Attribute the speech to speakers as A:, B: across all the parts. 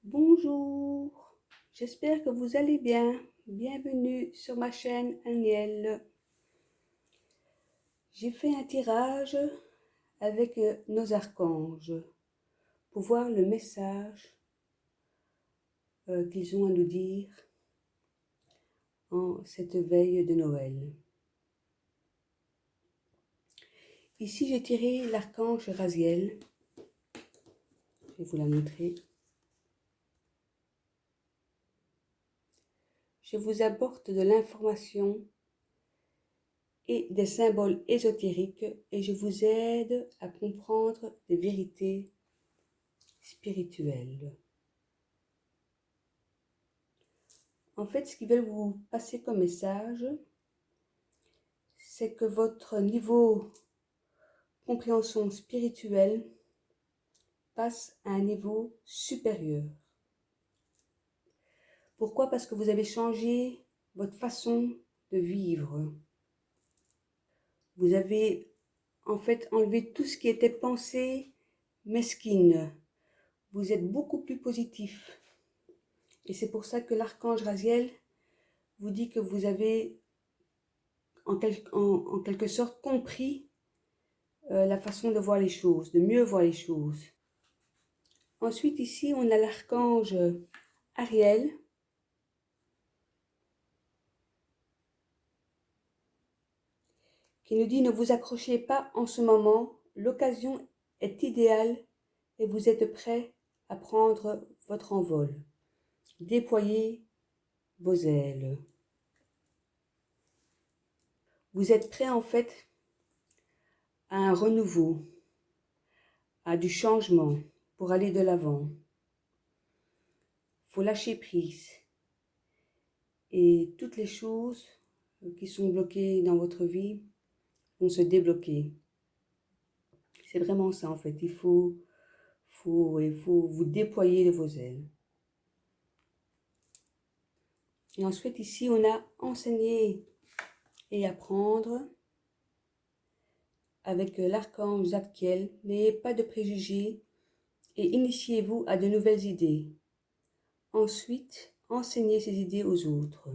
A: Bonjour, j'espère que vous allez bien. Bienvenue sur ma chaîne Aniel. J'ai fait un tirage avec nos archanges pour voir le message qu'ils ont à nous dire en cette veille de Noël. Ici, j'ai tiré l'archange Raziel. Je vais vous la montrer. Je vous apporte de l'information et des symboles ésotériques et je vous aide à comprendre des vérités spirituelles. En fait, ce qu'ils veulent vous passer comme message, c'est que votre niveau compréhension spirituelle passe à un niveau supérieur. Pourquoi? Parce que vous avez changé votre façon de vivre. Vous avez en fait enlevé tout ce qui était pensée mesquine. Vous êtes beaucoup plus positif. Et c'est pour ça que l'archange Raziel vous dit que vous avez en quelque sorte compris la façon de voir les choses, de mieux voir les choses. Ensuite, ici, on a l'archange Ariel, qui nous dit « Ne vous accrochez pas en ce moment, l'occasion est idéale et vous êtes prêt à prendre votre envol. Déployez vos ailes. » Vous êtes prêt en fait à un renouveau, à du changement pour aller de l'avant. Il faut lâcher prise et toutes les choses qui sont bloquées dans votre vie vont se débloquer. C'est vraiment ça en fait, il faut vous déployer vos ailes. Et ensuite ici on a enseigner et apprendre avec l'archange Zadkiel. N'ayez pas de préjugés et initiez-vous à de nouvelles idées. Ensuite, enseignez ces idées aux autres.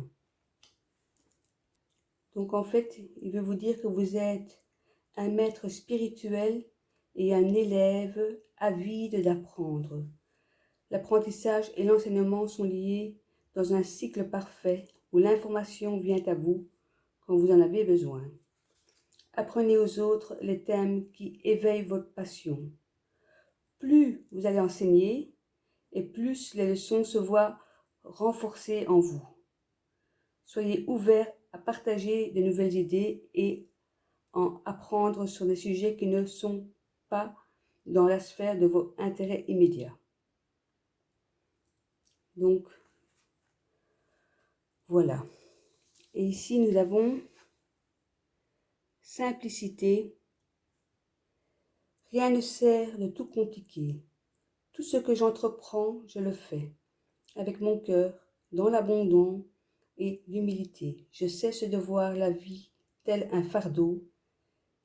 A: Donc en fait, il veut vous dire que vous êtes un maître spirituel et un élève avide d'apprendre. L'apprentissage et l'enseignement sont liés dans un cycle parfait où l'information vient à vous quand vous en avez besoin. Apprenez aux autres les thèmes qui éveillent votre passion. Plus vous allez enseigner, et plus les leçons se voient renforcées en vous. Soyez ouverts à partager de nouvelles idées et en apprendre sur des sujets qui ne sont pas dans la sphère de vos intérêts immédiats. Donc, voilà. Et ici, nous avons simplicité. Rien ne sert de tout compliquer. Tout ce que j'entreprends, je le fais avec mon cœur, dans l'abandon et l'humilité. Je cesse de voir la vie tel un fardeau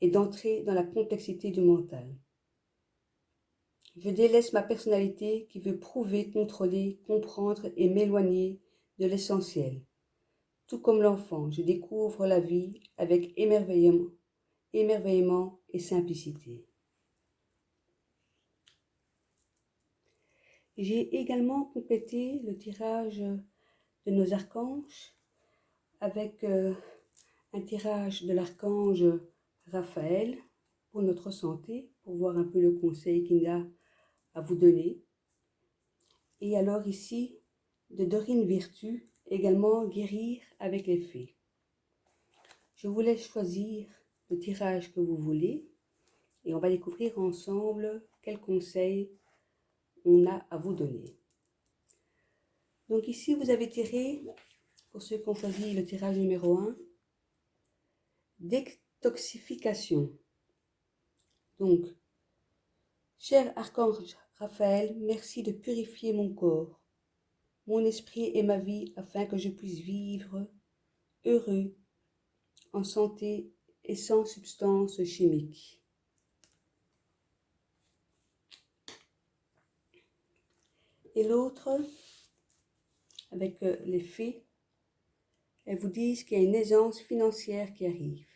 A: et d'entrer dans la complexité du mental. Je délaisse ma personnalité qui veut prouver, contrôler, comprendre et m'éloigner de l'essentiel. Tout comme l'enfant, je découvre la vie avec émerveillement et simplicité. J'ai également complété le tirage de nos archanges avec un tirage de l'archange Raphaël pour notre santé, pour voir un peu le conseil qu'il a à vous donner. Et alors ici, de Dorine Virtue, également guérir avec les fées. Je vous laisse choisir le tirage que vous voulez et on va découvrir ensemble quels conseils on a à vous donner. Donc ici, vous avez tiré, pour ceux qui ont choisi le tirage numéro 1, détoxification. Donc, cher archange Raphaël, merci de purifier mon corps, mon esprit et ma vie afin que je puisse vivre heureux, en santé et sans substances chimiques. Et l'autre, avec les fées, elles vous disent qu'il y a une aisance financière qui arrive.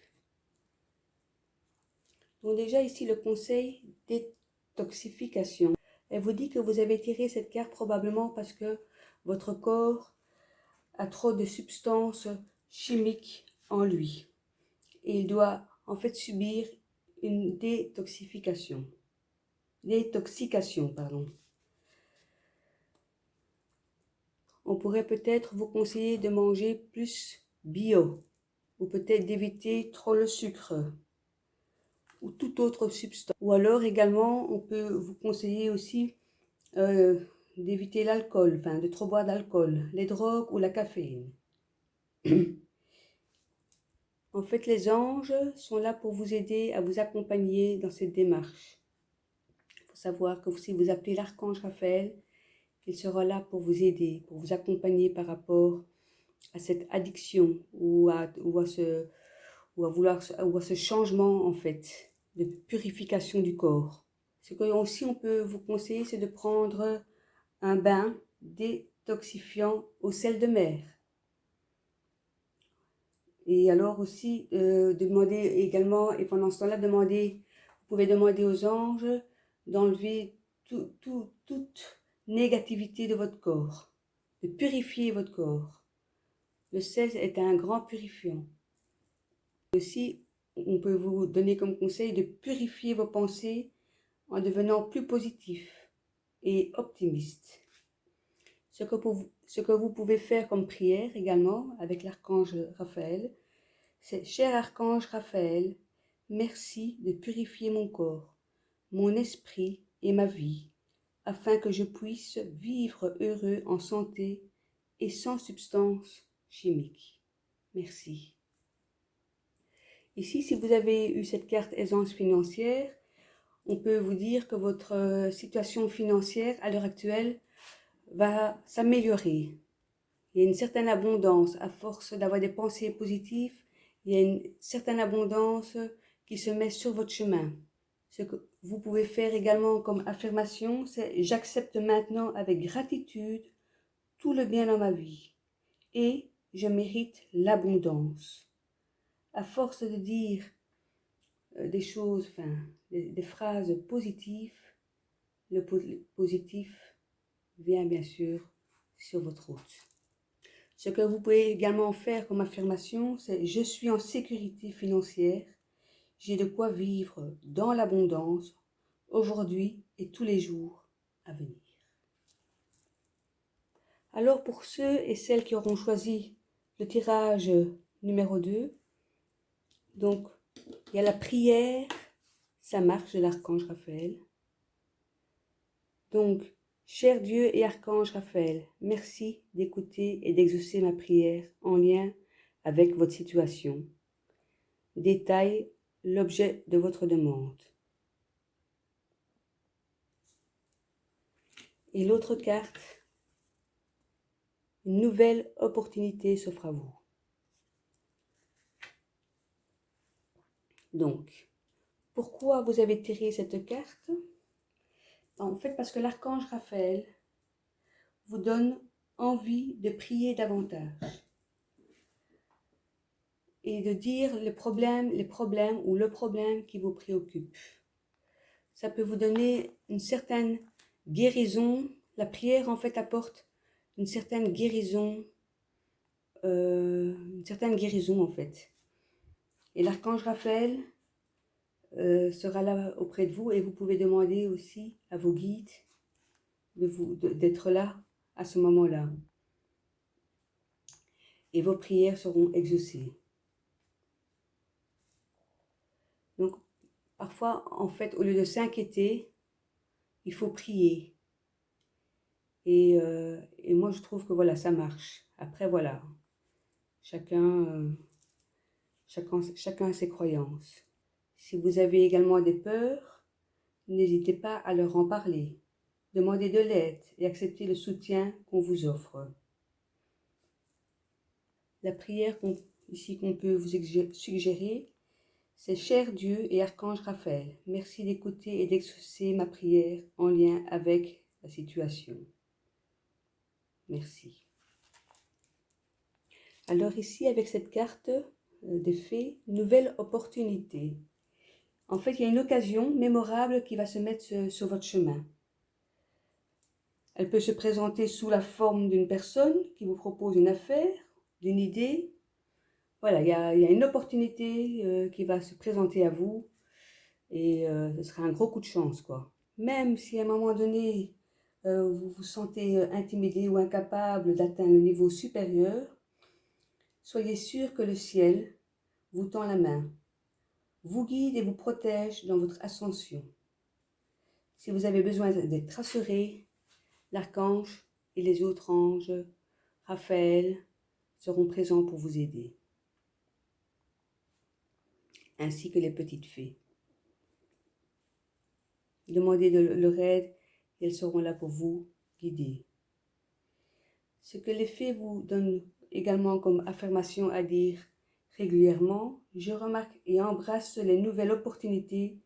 A: Donc déjà ici le conseil détoxification. Elle vous dit que vous avez tiré cette carte probablement parce que votre corps a trop de substances chimiques en lui. Et il doit en fait subir une détoxification. Détoxication, pardon. On pourrait peut-être vous conseiller de manger plus bio, ou peut-être d'éviter trop le sucre, ou toute autre substance. Ou alors également, on peut vous conseiller aussi d'éviter l'alcool, enfin de trop boire d'alcool, les drogues ou la caféine. En fait, les anges sont là pour vous aider, à vous accompagner dans cette démarche. Il faut savoir que si vous appelez l'archange Raphaël, il sera là pour vous aider, pour vous accompagner par rapport à cette addiction ou à ce changement en fait de purification du corps. Ce que aussi on peut vous conseiller, c'est de prendre un bain détoxifiant au sel de mer. Et alors aussi, demander également, et pendant ce temps-là, vous pouvez demander aux anges d'enlever toute négativité de votre corps, de purifier votre corps. Le sel est un grand purifiant. Aussi, on peut vous donner comme conseil de purifier vos pensées en devenant plus positif et optimiste. Ce que vous pouvez faire comme prière également avec l'archange Raphaël, c'est « Cher archange Raphaël, merci de purifier mon corps, mon esprit et ma vie, afin que je puisse vivre heureux en santé et sans substances chimiques. Merci. » Ici, si vous avez eu cette carte aisance financière, on peut vous dire que votre situation financière à l'heure actuelle va s'améliorer. Il y a une certaine abondance, à force d'avoir des pensées positives, il y a une certaine abondance qui se met sur votre chemin. Ce que vous pouvez faire également comme affirmation, c'est « J'accepte maintenant avec gratitude tout le bien dans ma vie et je mérite l'abondance. » À force de dire des choses, des phrases positives, le positif vient bien sûr sur votre route. Ce que vous pouvez également faire comme affirmation, c'est « Je suis en sécurité financière, j'ai de quoi vivre dans l'abondance, aujourd'hui et tous les jours à venir. » Alors pour ceux et celles qui auront choisi le tirage numéro 2, donc il y a la prière, ça marche de l'archange Raphaël. Donc, cher Dieu et archange Raphaël, merci d'écouter et d'exaucer ma prière en lien avec votre situation. Détaille l'objet de votre demande. Et l'autre carte, une nouvelle opportunité s'offre à vous. Donc, pourquoi vous avez tiré cette carte? En fait, parce que l'archange Raphaël vous donne envie de prier davantage et de dire les problèmes ou le problème qui vous préoccupe. Ça peut vous donner une certaine guérison. La prière, en fait, apporte une certaine guérison, en fait. Et l'archange Raphaël sera là auprès de vous et vous pouvez demander aussi à vos guides d'être là à ce moment-là. Et vos prières seront exaucées. Donc, parfois, en fait, au lieu de s'inquiéter, il faut prier. Et moi, je trouve que voilà, ça marche. Après, voilà, chacun a ses croyances. Si vous avez également des peurs, n'hésitez pas à leur en parler. Demandez de l'aide et acceptez le soutien qu'on vous offre. La prière qu'on peut vous suggérer, c'est « Cher Dieu et archange Raphaël, merci d'écouter et d'exaucer ma prière en lien avec la situation. Merci. Alors ici, avec cette carte des fées, nouvelle opportunité. En fait, il y a une occasion mémorable qui va se mettre sur votre chemin. Elle peut se présenter sous la forme d'une personne qui vous propose une affaire, d'une idée. Voilà, il y a une opportunité qui va se présenter à vous et ce sera un gros coup de chance, quoi. Même si à un moment donné, vous vous sentez intimidé ou incapable d'atteindre le niveau supérieur, soyez sûr que le ciel vous tend la main, vous guide et vous protège dans votre ascension. Si vous avez besoin d'être rassuré, l'archange et les autres anges, Raphaël, seront présents pour vous aider, ainsi que les petites fées. Demandez leur aide et elles seront là pour vous guider. Ce que les fées vous donnent également comme affirmation à dire régulièrement, je remarque et embrasse les nouvelles opportunités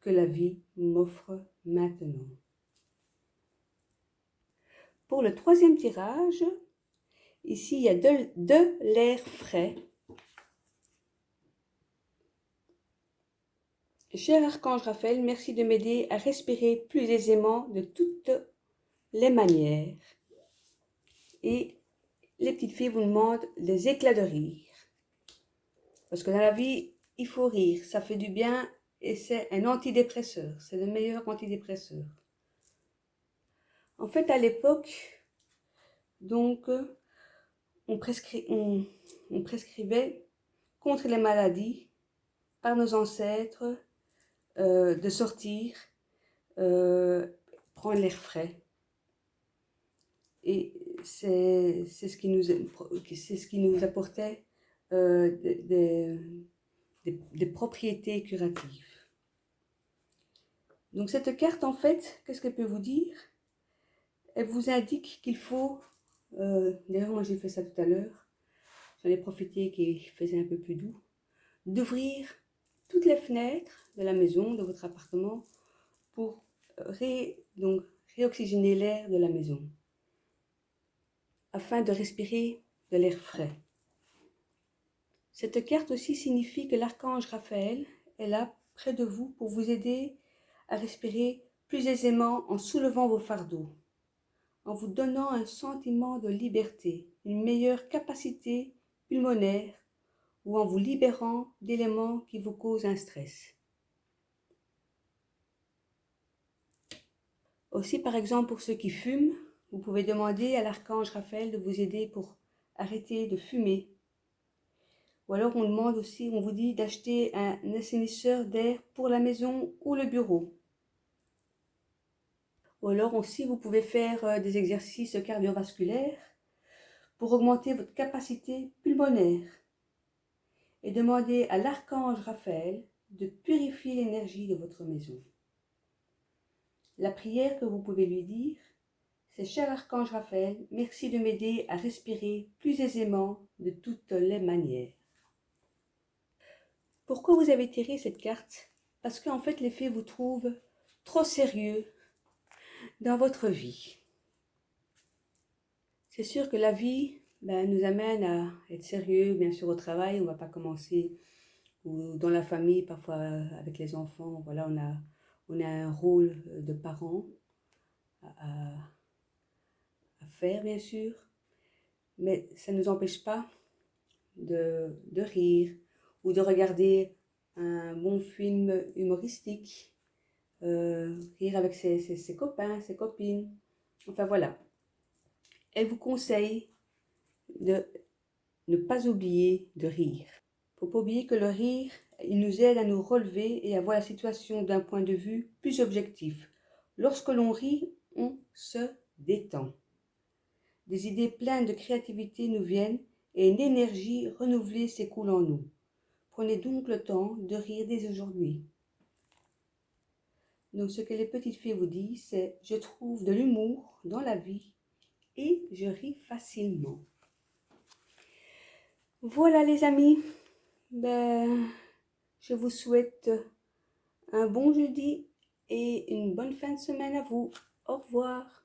A: que la vie m'offre maintenant. Pour le troisième tirage, ici il y a de l'air frais. Cher Archange Raphaël, merci de m'aider à respirer plus aisément de toutes les manières. Et les petites filles vous demandent des éclats de rire. Parce que dans la vie, il faut rire, ça fait du bien et c'est un antidépresseur, c'est le meilleur antidépresseur. En fait, à l'époque, donc, on prescrivait contre les maladies par nos ancêtres de sortir, prendre l'air frais. Et c'est ce qui nous apportait des propriétés curatives. Donc cette carte, en fait, qu'est-ce qu'elle peut vous dire? Elle vous indique qu'il faut, d'ailleurs moi j'ai fait ça tout à l'heure, j'en ai profité qu'il faisait un peu plus doux, d'ouvrir toutes les fenêtres de la maison, de votre appartement, pour réoxygéner l'air de la maison, afin de respirer de l'air frais. Cette carte aussi signifie que l'archange Raphaël est là près de vous pour vous aider à respirer plus aisément en soulevant vos fardeaux, en vous donnant un sentiment de liberté, une meilleure capacité pulmonaire ou en vous libérant d'éléments qui vous causent un stress. Aussi, par exemple, pour ceux qui fument, vous pouvez demander à l'archange Raphaël de vous aider pour arrêter de fumer. Ou alors on demande aussi, on vous dit d'acheter un assainisseur d'air pour la maison ou le bureau. Ou alors aussi vous pouvez faire des exercices cardiovasculaires pour augmenter votre capacité pulmonaire. Et demander à l'archange Raphaël de purifier l'énergie de votre maison. La prière que vous pouvez lui dire, c'est « Cher archange Raphaël, merci de m'aider à respirer plus aisément de toutes les manières. » Pourquoi vous avez tiré cette carte? Parce qu'en fait les fées vous trouvent trop sérieux dans votre vie. C'est sûr que la vie nous amène à être sérieux, bien sûr au travail, on ne va pas commencer, ou dans la famille, parfois avec les enfants, voilà, on a un rôle de parent à faire, bien sûr, mais ça ne nous empêche pas de rire ou de regarder un bon film humoristique, rire avec ses copains, ses copines, enfin voilà. Elle vous conseille de ne pas oublier de rire. Il ne faut pas oublier que le rire, il nous aide à nous relever et à voir la situation d'un point de vue plus objectif. Lorsque l'on rit, on se détend. Des idées pleines de créativité nous viennent et une énergie renouvelée s'écoule en nous. Prenez donc le temps de rire dès aujourd'hui. Donc ce que les petites filles vous disent, c'est « Je trouve de l'humour dans la vie et je ris facilement ». Voilà les amis, je vous souhaite un bon jeudi et une bonne fin de semaine à vous. Au revoir.